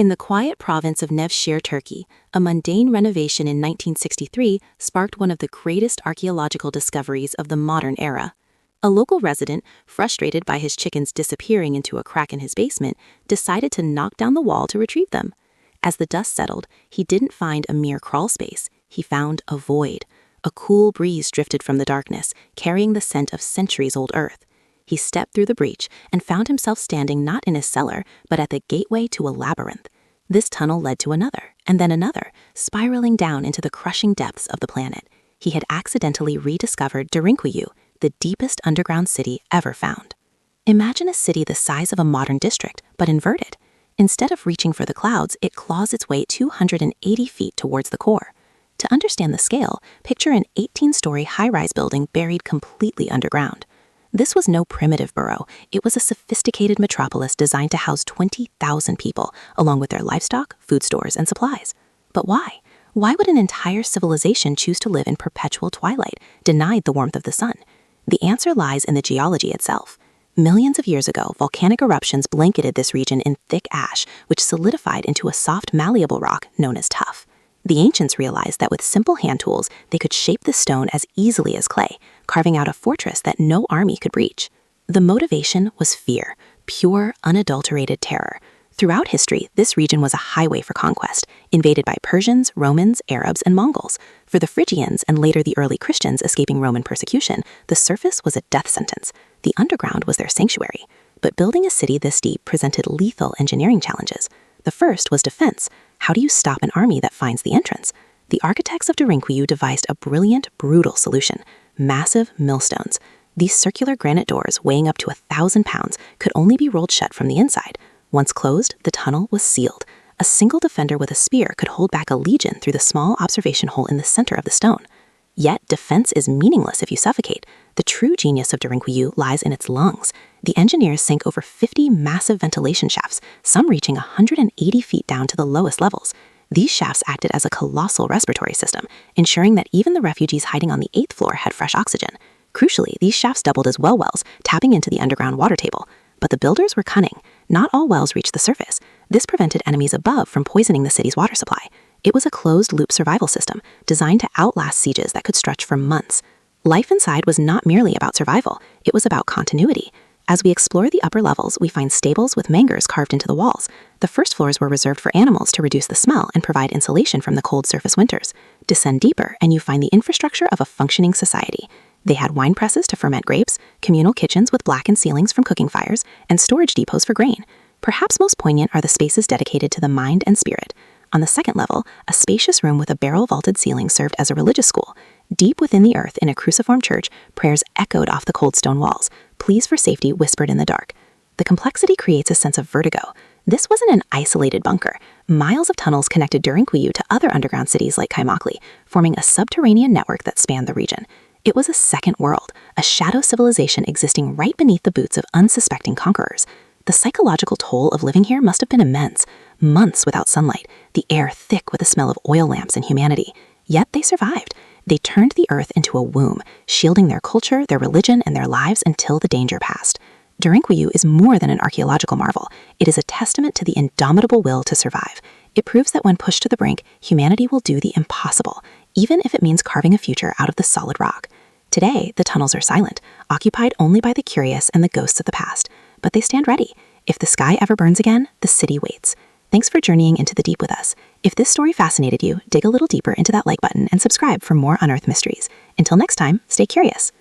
In the quiet province of Nevşehir, Turkey, a mundane renovation in 1963 sparked one of the greatest archaeological discoveries of the modern era. A local resident, frustrated by his chickens disappearing into a crack in his basement, decided to knock down the wall to retrieve them. As the dust settled, he didn't find a mere crawl space, he found a void. A cool breeze drifted from the darkness, carrying the scent of centuries-old earth. He stepped through the breach and found himself standing not in his cellar, but at the gateway to a labyrinth. This tunnel led to another, and then another, spiraling down into the crushing depths of the planet. He had accidentally rediscovered Derinkuyu, the deepest underground city ever found. Imagine a city the size of a modern district, but inverted. Instead of reaching for the clouds, it claws its way 280 feet towards the core. To understand the scale, picture an 18-story high-rise building buried completely underground. This was no primitive burrow. It was a sophisticated metropolis designed to house 20,000 people, along with their livestock, food stores, and supplies. But why? Why would an entire civilization choose to live in perpetual twilight, denied the warmth of the sun? The answer lies in the geology itself. Millions of years ago, volcanic eruptions blanketed this region in thick ash, which solidified into a soft, malleable rock known as tuff. The ancients realized that with simple hand tools, they could shape the stone as easily as clay, carving out a fortress that no army could breach. The motivation was fear, pure, unadulterated terror. Throughout history, this region was a highway for conquest, invaded by Persians, Romans, Arabs, and Mongols. For the Phrygians and later the early Christians escaping Roman persecution, the surface was a death sentence. The underground was their sanctuary. But building a city this deep presented lethal engineering challenges. The first was defense. How do you stop an army that finds the entrance? The architects of Derinkuyu devised a brilliant, brutal solution: massive millstones. These circular granite doors, weighing up to 1,000 pounds, could only be rolled shut from the inside. Once closed, the tunnel was sealed. A single defender with a spear could hold back a legion through the small observation hole in the center of the stone. Yet, defense is meaningless if you suffocate. The true genius of Derinkuyu lies in its lungs. The engineers sank over 50 massive ventilation shafts, some reaching 180 feet down to the lowest levels. These shafts acted as a colossal respiratory system, ensuring that even the refugees hiding on the 8th floor had fresh oxygen. Crucially, these shafts doubled as well wells, tapping into the underground water table. But the builders were cunning. Not all wells reached the surface. This prevented enemies above from poisoning the city's water supply. It was a closed-loop survival system, designed to outlast sieges that could stretch for months. Life inside was not merely about survival, it was about continuity. As we explore the upper levels, we find stables with mangers carved into the walls. The first floors were reserved for animals to reduce the smell and provide insulation from the cold surface winters. Descend deeper, and you find the infrastructure of a functioning society. They had wine presses to ferment grapes, communal kitchens with blackened ceilings from cooking fires, and storage depots for grain. Perhaps most poignant are the spaces dedicated to the mind and spirit. On the second level, a spacious room with a barrel-vaulted ceiling served as a religious school. Deep within the earth in a cruciform church, prayers echoed off the cold stone walls. Pleas for safety whispered in the dark. The complexity creates a sense of vertigo. This wasn't an isolated bunker. Miles of tunnels connected Derinkuyu to other underground cities like Kaymakli, forming a subterranean network that spanned the region. It was a second world, a shadow civilization existing right beneath the boots of unsuspecting conquerors. The psychological toll of living here must have been immense. Months without sunlight, the air thick with the smell of oil lamps and humanity. Yet they survived. They turned the earth into a womb, shielding their culture, their religion, and their lives until the danger passed. Derinkuyu is more than an archaeological marvel. It is a testament to the indomitable will to survive. It proves that when pushed to the brink, humanity will do the impossible, even if it means carving a future out of the solid rock. Today, the tunnels are silent, occupied only by the curious and the ghosts of the past. But they stand ready. If the sky ever burns again, the city waits. Thanks for journeying into the deep with us. If this story fascinated you, dig a little deeper into that like button and subscribe for more unearthed mysteries. Until next time, stay curious.